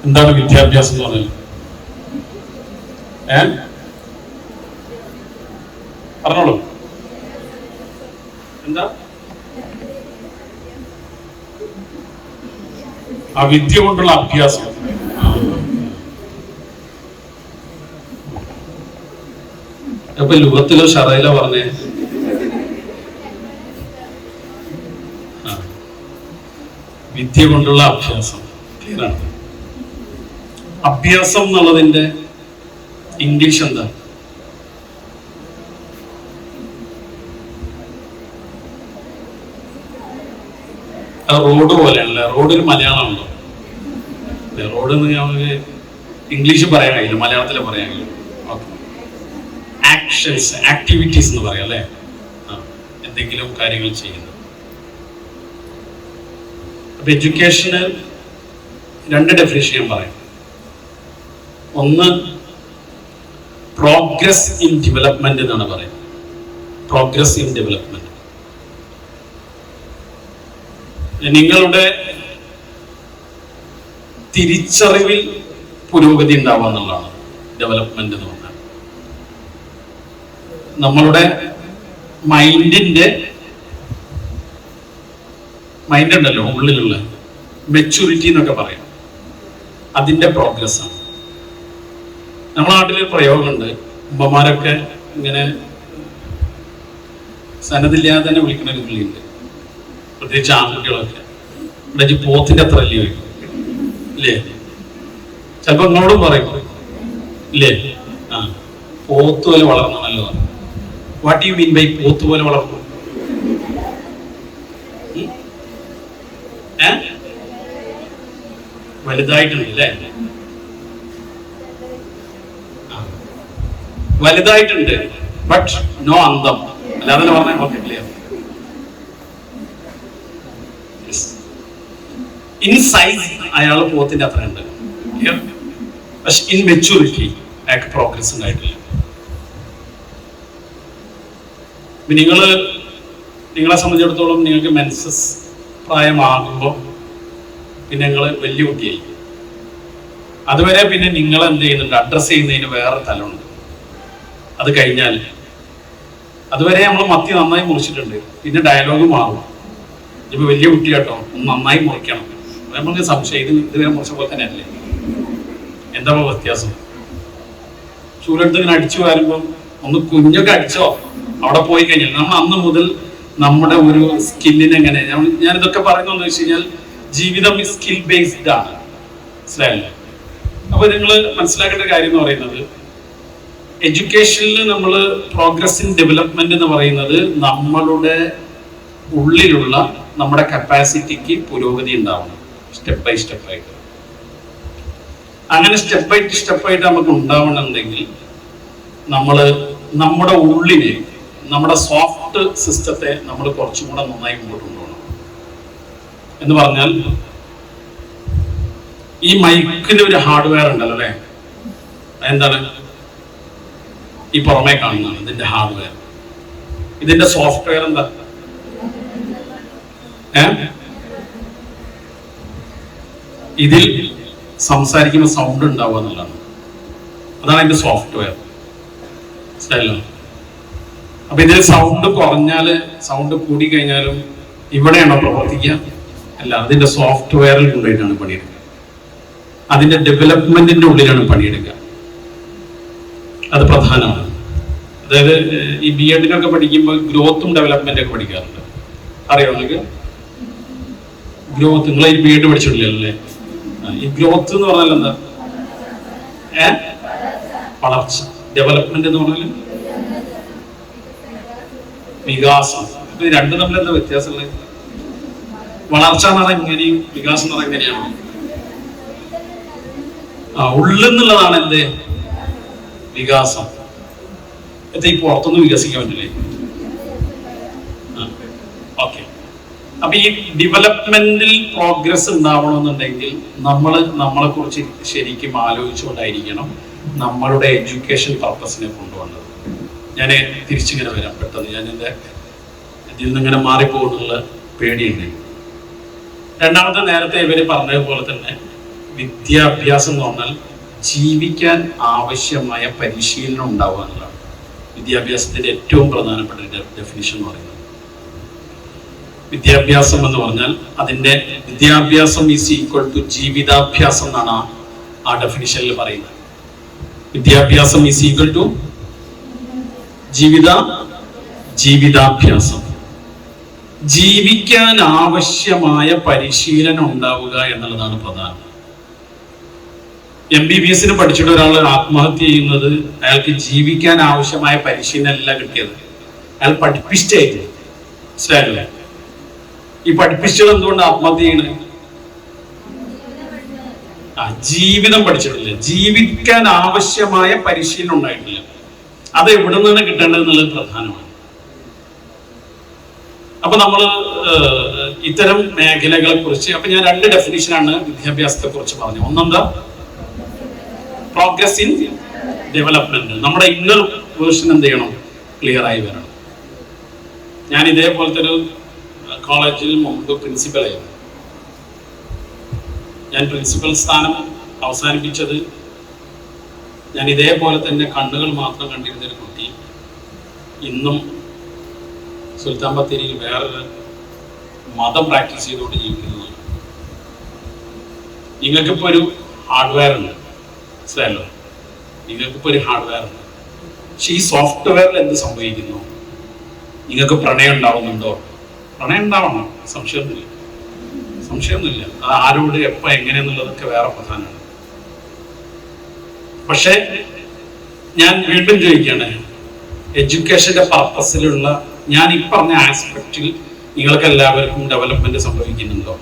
എന്താണ് വിദ്യാഭ്യാസം എന്ന് പറഞ്ഞാൽ? പറഞ്ഞോളൂ. എന്താ? ആ വിദ്യ കൊണ്ടുള്ള അഭ്യാസം. അപ്പൊ ലുഗത്തിലോ ഷറയിലോ പറഞ്ഞേ വിദ്യ കൊണ്ടുള്ള അഭ്യാസം. ക്ലിയറാണ്. അഭ്യാസം എന്നുള്ളതിന്റെ ഇംഗ്ലീഷ് എന്താ? റോഡ് പോലെയാണല്ലേ? റോഡിൽ മലയാളമുണ്ടോ? റോഡ് ഞങ്ങൾക്ക് ഇംഗ്ലീഷ് പറയാൻ കഴിയില്ല, മലയാളത്തിൽ പറയാൻ കഴിയില്ല. ആക്ഷൻസ്, ആക്ടിവിറ്റീസ് എന്ന് പറയാം അല്ലേ? എന്തെങ്കിലും കാര്യങ്ങൾ ചെയ്യുന്നത്. അപ്പൊ എഡ്യൂക്കേഷന് രണ്ട് ഡെഫിനിഷൻ ഞാൻ പറയാം. ഒന്ന് പ്രോഗ്രസ് ഇൻ ഡെവലപ്മെന്റ് എന്നാണ് പറയുന്നത്. Progress in development. നിങ്ങളുടെ തിരിച്ചറിവിൽ പുരോഗതി ഉണ്ടാവുക എന്നുള്ളതാണ് ഡെവലപ്മെന്റ് എന്ന് പറഞ്ഞാൽ. നമ്മളുടെ മൈൻഡ് ഉണ്ടല്ലോ ഉള്ളിലുള്ള മെച്യൂരിറ്റി എന്നൊക്കെ പറയാം, അതിന്റെ പ്രോഗ്രസ് ആണ്. നമ്മുടെ നാട്ടിലൊരു പ്രയോഗമുണ്ട്, ഉമ്മമാരൊക്കെ ഇങ്ങനെ സന്നദ്ധില്ലാതെ തന്നെ വിളിക്കുന്ന ഒരു വിളിയുണ്ട്, പ്രത്യേകിച്ച് ആൺകുട്ടികളൊക്കെ. ഇവിടെ പോത്തിന്റെ അത്ര അല്ലേ വയ്ക്കും ഇല്ലേ? ചിലപ്പോ നിങ്ങളോടും പറയും ഇല്ലേ? പോത്ത് പോലെ വളർന്നണല്ലോ. വാട്ട് യു മീൻ ബൈ പോത്ത് പോലെ വളർന്നു? വലുതായിട്ടുണ്ട് അല്ലേ? വലുതായിട്ടുണ്ട്, ബട്ട് നോ അന്തം. അല്ലാതെ പറഞ്ഞാൽ ഓക്കെ, ക്ലിയർ. ഇൻ സൈസ് അയാൾ പോത്തിന്റെ അത്ര ഉണ്ട്, പക്ഷെ ഇൻ മെച്യൂരിറ്റി അയാൾക്ക് പ്രോഗ്രസ് ഉണ്ടായിട്ടില്ല. നിങ്ങളെ സംബന്ധിച്ചിടത്തോളം നിങ്ങൾക്ക് മെൻസസ് പ്രായമാകുമ്പോൾ പിന്നെ നിങ്ങൾ വലിയ കുട്ടിയായി. അതുവരെ പിന്നെ നിങ്ങൾ എന്ത് ചെയ്യുന്നുണ്ട്? അഡ്രസ് ചെയ്യുന്നതിന് വേറെ തലമുണ്ട്. അത് കഴിഞ്ഞാൽ അതുവരെ നമ്മൾ മത്തി നന്നായി മുറിച്ചിട്ടുണ്ട്, പിന്നെ ഡയലോഗ് മാറും. ഇപ്പൊ വലിയ കുട്ടി കേട്ടോ, ഒന്ന് നന്നായി മുറിക്കണം. നമുക്ക് സംശയം, ഇതുവരെ മുറിച്ച പോലെ തന്നെ അല്ലേ? എന്താ വ്യത്യാസം? ചൂലെടുത്ത് ഇങ്ങനെ അടിച്ചു വരുമ്പം ഒന്ന് കുഞ്ഞൊക്കെ അടിച്ചോ, അവിടെ പോയി കഴിഞ്ഞാൽ നമ്മൾ അന്ന് മുതൽ നമ്മുടെ ഒരു സ്കില്ലിന് എങ്ങനെ, ഞാനിതൊക്കെ പറയുന്നതെന്ന് വെച്ച് കഴിഞ്ഞാൽ ജീവിതം സ്കിൽ ബേസ്ഡ് ആണ്, മനസ്സിലായല്ലേ? അപ്പൊ നിങ്ങൾ മനസ്സിലാക്കേണ്ട കാര്യം എന്ന് പറയുന്നത്, എഡ്യൂക്കേഷനിൽ നമ്മൾ പ്രോഗ്രസ് ഇൻ ഡെവലപ്മെന്റ് എന്ന് പറയുന്നത് നമ്മളുടെ ഉള്ളിലുള്ള നമ്മുടെ കപ്പാസിറ്റിക്ക് പുരോഗതി ഉണ്ടാവണം, സ്റ്റെപ്പ് ബൈ സ്റ്റെപ്പായിട്ട്. അങ്ങനെ സ്റ്റെപ്പായിട്ട് നമുക്ക് ഉണ്ടാവണമെന്നുണ്ടെങ്കിൽ നമ്മൾ നമ്മുടെ ഉള്ളിനെ, നമ്മുടെ സോഫ്റ്റ് സിസ്റ്റത്തെ നമ്മൾ കുറച്ചും കൂടെ നന്നായി മുമ്പോട്ട് കൊണ്ടുപോകണം. എന്ന് പറഞ്ഞാൽ ഈ മൈക്കിന് ഒരു ഹാർഡ്വെയർ ഉണ്ടല്ലോ അല്ലെ? എന്താണ് ഈ പുറമേ കാണുന്നതാണ് ഇതിന്റെ ഹാർഡ്വെയർ. ഇതിന്റെ സോഫ്റ്റ്വെയർ എന്താ? ഇതിൽ സംസാരിക്കുമ്പോൾ സൗണ്ട് ഉണ്ടാവുക എന്നുള്ളതാണ്. അതാണ് അതിന്റെ സോഫ്റ്റ്വെയർ, മനസ്സിലായല്ലോ? അപ്പൊ ഇതിൽ സൗണ്ട് കുറഞ്ഞാല്, സൗണ്ട് കൂടി കഴിഞ്ഞാലും ഇവിടെയാണോ പ്രവർത്തിക്കുക? അല്ല, അതിന്റെ സോഫ്റ്റ്വെയറിൽ കൊണ്ടുപോയിട്ടാണ് പണിയെടുക്കുക. അതിന്റെ ഡെവലപ്മെന്റിന്റെ ഉള്ളിലാണ് പണിയെടുക്കുക. അത് പ്രധാനമാണ്. അതായത് ഈ BEdനൊക്കെ പഠിക്കുമ്പോൾ ഗ്രോത്തും ഡെവലപ്മെന്റ് ഒക്കെ പഠിക്കാറുണ്ട്. അറിയോ നിങ്ങൾക്ക്? ഗ്രോത്ത്, നിങ്ങൾ ഈ BEd പഠിച്ചിട്ടില്ലല്ലേ? ഈ ഗ്രോത്ത് എന്ന് പറഞ്ഞാൽ എന്താ? വളർച്ച. ഡെവലപ്മെന്റ് എന്ന് പറഞ്ഞാൽ വികാസം. ഇത് രണ്ടും തമ്മിൽ എന്താ വ്യത്യാസമുള്ളത്? വളർച്ച എന്ന് പറഞ്ഞാൽ ഇങ്ങനെയും വികാസം എന്ന് പറഞ്ഞാൽ ഇങ്ങനെയാണോ? ഉള്ളെന്നുള്ളതാണ് എന്ത്? വികാസം. ഈ പുറത്തൊന്നും വികസിക്കാൻ പറ്റില്ലേ? ഓക്കെ. അപ്പൊ ഈ ഡെവലപ്മെന്റിൽ പ്രോഗ്രസ് ഉണ്ടാവണമെന്നുണ്ടെങ്കിൽ നമ്മളെ കുറിച്ച് ശരിക്കും ആലോചിച്ചുകൊണ്ടായിരിക്കണം നമ്മളുടെ എഡ്യൂക്കേഷൻ പർപ്പസിനെ കൊണ്ടുവന്നത്. ഞാൻ തിരിച്ചിങ്ങനെ വരാം പെട്ടെന്ന്, ഞാൻ എൻ്റെ ഇതിൽ നിന്ന് ഇങ്ങനെ മാറിപ്പോകുന്നുള്ള പേടിയുണ്ട്. രണ്ടാമത്തെ, നേരത്തെ ഇവര് പറഞ്ഞതുപോലെ തന്നെ വിദ്യാഭ്യാസം എന്ന് പറഞ്ഞാൽ ജീവിക്കാൻ ആവശ്യമായ പരിശീലനം ഉണ്ടാവുക എന്നുള്ളതാണ് വിദ്യാഭ്യാസത്തിന്റെ ഏറ്റവും പ്രധാനപ്പെട്ട ഡെഫിനിഷൻ എന്ന് പറയുന്നത്. വിദ്യാഭ്യാസം എന്ന് പറഞ്ഞാൽ അതിന്റെ വിദ്യാഭ്യാസം ഈസ് ഈക്വൽ ടു ജീവിതാഭ്യാസം എന്നാണ് ആ ഡെഫിനിഷനിൽ പറയുന്നത്. വിദ്യാഭ്യാസം ഈസ് ഈക്വൽ ടു ജീവിതാഭ്യാസം. ജീവിക്കാൻ ആവശ്യമായ പരിശീലനം ഉണ്ടാവുക എന്നുള്ളതാണ് പ്രധാനം. MBBS പഠിച്ചിട്ട് ഒരാൾ ആത്മഹത്യ ചെയ്യുന്നത് അയാൾക്ക് ജീവിക്കാൻ ആവശ്യമായ പരിശീലനം അല്ല കിട്ടിയത്, അയാൾ പഠിപ്പിച്ചിട്ടായിട്ട്. മനസ്സിലായില്ലേ? ഈ പഠിപ്പിച്ചത് എന്തുകൊണ്ട് ആത്മഹത്യ ചെയ്യണേ? ജീവിതം പഠിച്ചിട്ടില്ല, ജീവിക്കാൻ ആവശ്യമായ പരിശീലനം ഉണ്ടായിട്ടില്ല. അത് എവിടെ നിന്നാണ് കിട്ടേണ്ടത് എന്നുള്ളത് പ്രധാനമാണ്. അപ്പൊ നമ്മൾ ഇത്തരം മേഖലകളെ കുറിച്ച് അപ്പൊ ഞാൻ 2 ഡെഫിനിഷനാണ് വിദ്യാഭ്യാസത്തെ കുറിച്ച് പറഞ്ഞു. ഒന്നെന്താ? Progress in development. നമ്മുടെ ഇന്നർ വേർഷൻ എന്ത് ചെയ്യണം? ക്ലിയർ ആയി വരണം. ഞാൻ ഇതേപോലത്തെ ഒരു കോളേജിൽ മുമ്പ് പ്രിൻസിപ്പലായിരുന്നു. ഞാൻ പ്രിൻസിപ്പൽ സ്ഥാനം അവസാനിപ്പിച്ചത് ഞാൻ ഇതേപോലെ തന്നെ കണ്ണുകൾ മാത്രം കണ്ടിരുന്നൊരു കുട്ടി ഇന്നും സുൽത്താൻ ബത്തേരിയിൽ വേറൊരു മതം പ്രാക്ടീസ് ചെയ്തുകൊണ്ട് ജീവിക്കുന്നതാണ്. നിങ്ങൾക്കിപ്പോൾ ഒരു ഹാർഡ്വെയർ ഉണ്ട്, മനസ്സിലായല്ലോ? നിങ്ങൾക്കിപ്പോൾ ഒരു ഹാർഡ്വെയർ ഉണ്ട്. പക്ഷെ ഈ സോഫ്റ്റ്വെയറിൽ എന്ത് സംഭവിക്കുന്നു? നിങ്ങൾക്ക് പ്രണയം ഉണ്ടാവുന്നുണ്ടോ? പ്രണയം ഉണ്ടാവണം, സംശയമൊന്നുമില്ല. അത് ആരോട് എപ്പോ എങ്ങനെയെന്നുള്ളതൊക്കെ വേറെ പ്രധാനമാണ്. പക്ഷെ ഞാൻ വീണ്ടും ചോദിക്കുകയാണ്, എഡ്യൂക്കേഷന്റെ പർപ്പസിലുള്ള ഞാൻ ഈ പറഞ്ഞ ആസ്പെക്റ്റിൽ നിങ്ങൾക്ക് എല്ലാവർക്കും ഡെവലപ്മെന്റ് സംഭവിക്കുന്നുണ്ടോ?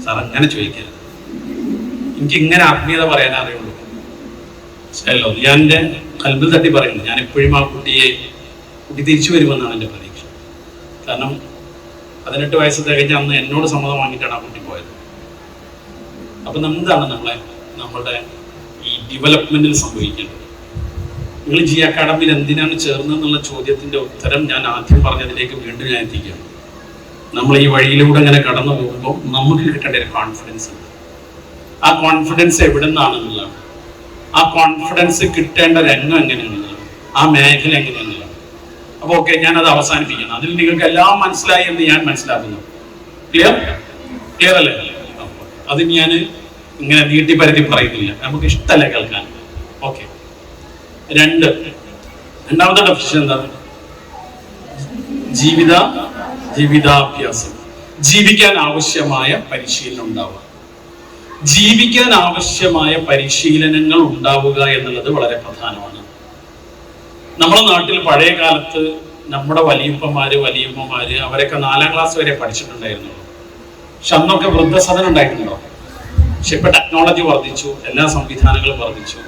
സാർ അങ്ങനെ ചോദിക്കരുത്. എനിക്ക് ഇങ്ങനെ ആത്മീയത പറയാൻ അറിയുള്ളൂ. മനസ്സിലായല്ലോ? ഞാൻ എൻ്റെ കൽബിൽ തട്ടി പറയുന്നു. ഞാൻ എപ്പോഴും ആ കുട്ടി തിരിച്ചു വരുമെന്നാണ് എൻ്റെ പ്രതീക്ഷ. കാരണം 18 വയസ്സ് തികഞ്ഞ അന്ന് എന്നോട് സമ്മതം വാങ്ങിയിട്ടാണ് ആ കുട്ടി പോയത്. അപ്പൊ എന്താണ് നമ്മളുടെ ഈ ഡെവലപ്മെന്റിൽ സംഭവിക്കേണ്ടത്? നിങ്ങൾ ജി അക്കാഡമിയിൽ എന്തിനാണ് ചേർന്നതെന്നുള്ള ചോദ്യത്തിന്റെ ഉത്തരം ഞാൻ ആദ്യം പറഞ്ഞതിലേക്ക് വീണ്ടും ഞാൻ എത്തിക്കുകയാണ്. നമ്മൾ ഈ വഴിയിലൂടെ ഇങ്ങനെ കടന്നു പോകുമ്പോൾ നമുക്ക് കിട്ടേണ്ട ഒരു കോൺഫിഡൻസ് ഉണ്ട്. ആ കോൺഫിഡൻസ് എവിടെ നിന്നാണെന്നുള്ളതാണ്. ആ കോൺഫിഡൻസ് കിട്ടേണ്ട രംഗം എങ്ങനെയാണെന്നുള്ളത്, ആ മേഖല എങ്ങനെയാണെന്നുള്ളത്. അപ്പൊ ഓക്കെ, ഞാനത് അവസാനിപ്പിക്കണം. അതിൽ നിങ്ങൾക്ക് എല്ലാം മനസ്സിലായി എന്ന് ഞാൻ മനസ്സിലാക്കുന്നു. ക്ലിയർ അല്ലേ? അത് ഞാൻ ഇങ്ങനെ നീട്ടി പരത്തി പറയുന്നില്ല, നമുക്ക് ഇഷ്ടമല്ല കേൾക്കാൻ. ഓക്കെ. രണ്ടാമത്തെ ഡെഫിനിഷൻ എന്താണ്? ജീവിതാഭ്യാസം. ജീവിക്കാൻ ആവശ്യമായ പരിശീലനം ഉണ്ടാവുക. ജീവിക്കാൻ ആവശ്യമായ പരിശീലനങ്ങൾ ഉണ്ടാവുക എന്നുള്ളത് വളരെ പ്രധാനമാണ്. നമ്മുടെ നാട്ടിൽ പഴയ കാലത്ത് നമ്മുടെ വലിയപ്പന്മാര് വലിയമ്മമാര് അവരൊക്കെ 4ാം ക്ലാസ് വരെ പഠിച്ചിട്ടുണ്ടായിരുന്നു. പക്ഷെ അന്നൊക്കെ വൃദ്ധസദനം ഉണ്ടായിട്ടുണ്ടോ? പക്ഷെ ഇപ്പൊ ടെക്നോളജി വർദ്ധിച്ചു, എല്ലാ സംവിധാനങ്ങളും വർദ്ധിച്ചു.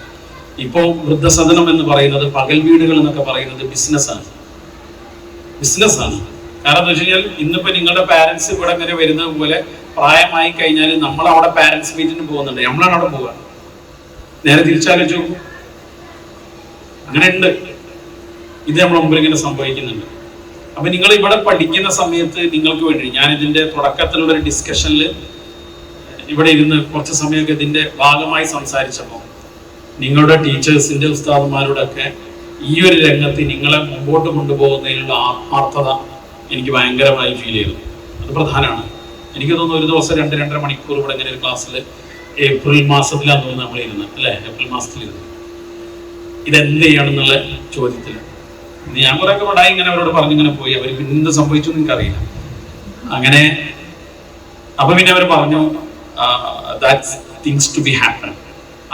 ഇപ്പോ വൃദ്ധസദനം എന്ന് പറയുന്നത്, പകൽ വീടുകൾ എന്നൊക്കെ പറയുന്നത് ബിസിനസ്സാണ്. കാരണം എന്താ വെച്ച് കഴിഞ്ഞാൽ ഇന്നിപ്പോ നിങ്ങളുടെ പാരന്റ്സ് ഇവിടെ ഇങ്ങനെ വരുന്നത് പോലെ പ്രായമായി കഴിഞ്ഞാൽ നമ്മൾ അവിടെ പാരന്റ്സ് മീറ്റിന് പോകുന്നുണ്ട്, നമ്മളാണ് അവിടെ പോവുക. നേരെ തിരിച്ചാലോചിച്ചു, അങ്ങനെ ഉണ്ട്. ഇത് നമ്മുടെ മുമ്പിൽ ഇങ്ങനെ സംഭവിക്കുന്നുണ്ട്. അപ്പൊ നിങ്ങൾ ഇവിടെ പഠിക്കുന്ന സമയത്ത് നിങ്ങൾക്ക് വേണ്ടി ഞാൻ ഇതിന്റെ തുടക്കത്തിലുള്ള ഒരു ഡിസ്കഷനിൽ ഇവിടെ ഇരുന്ന് കുറച്ച് സമയമൊക്കെ ഇതിന്റെ ഭാഗമായി സംസാരിച്ചപ്പോൾ നിങ്ങളുടെ ടീച്ചേഴ്സിന്റെ ഉസ്താദുമാരോടൊക്കെ ഈ ഒരു രംഗത്ത് നിങ്ങളെ മുമ്പോട്ട് കൊണ്ടുപോകുന്നതിനുള്ള ആത്മാർത്ഥത എനിക്ക് ഭയങ്കരമായി ഫീൽ ചെയ്തു. അത് പ്രധാനമാണ്. എനിക്ക് തോന്നുന്നു ഒരു ദിവസം 2-2.5 മണിക്കൂർ ഇവിടെ ഇങ്ങനെ ഒരു ക്ലാസ്സിൽ ഏപ്രിൽ മാസത്തിലാന്ന് തോന്നുന്നു നമ്മളിരുന്ന്, അല്ലേ? ഏപ്രിൽ മാസത്തിലിരുന്ന് ഇതെന്ത് ചെയ്യണമെന്നുള്ള ചോദ്യത്തിൽ ഞാൻ കുറെയൊക്കെ പടായി ഇങ്ങനെ അവരോട് പറഞ്ഞിങ്ങനെ പോയി. അവർ പിന്നെ എന്ത് സംഭവിച്ചു എന്ന് എനിക്കറിയില്ല. അങ്ങനെ അപ്പൊ പിന്നെ അവർ പറഞ്ഞു, that's things to be happen.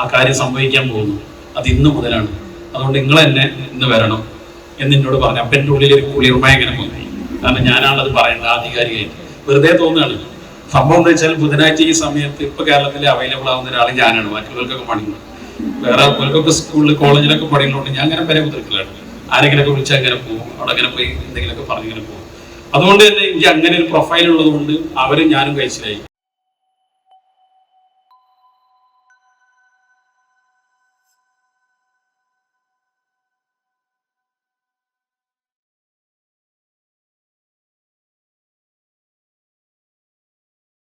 ആ കാര്യം സംഭവിക്കാൻ പോകുന്നു, അത് ഇന്ന് മുതലാണ്. അതുകൊണ്ട് നിങ്ങൾ തന്നെ ഇന്ന് വരണം എന്ന് എന്നോട് പറഞ്ഞു. അപ്പൊ എൻ്റെ ഉള്ളിൽ ഒരു കുളിർമയ ഇങ്ങനെ പോയി. കാരണം ഞാനാണത് പറയേണ്ടത് ആധികാരികമായിട്ട്. വെറുതെ തോന്നുകയാണ്. സംഭവം എന്താ വെച്ചാൽ ബുധനാഴ്ച ഈ സമയത്ത് ഇപ്പൊ കേരളത്തിൽ അവൈലബിൾ ആവുന്ന ഒരാൾ ഞാനാണ്. മറ്റുള്ളവർക്കൊക്കെ പണിയുന്നു, വേറെ അവർക്കൊക്കെ സ്കൂളിൽ കോളേജിലൊക്കെ പണിയുന്നുണ്ട്. ഞാൻ അങ്ങനെ വരെ കുതിർക്കലാണ്. ആരെങ്കിലൊക്കെ വിളിച്ചാൽ അങ്ങനെ പോകും, അവിടെ അങ്ങനെ പോയി എന്തെങ്കിലുമൊക്കെ പറഞ്ഞിങ്ങനെ പോകും. അതുകൊണ്ട് തന്നെ എനിക്ക് അങ്ങനെ ഒരു പ്രൊഫൈൽ ഉള്ളത് കൊണ്ട് അവരും ഞാനും കഴിച്ചിലായി.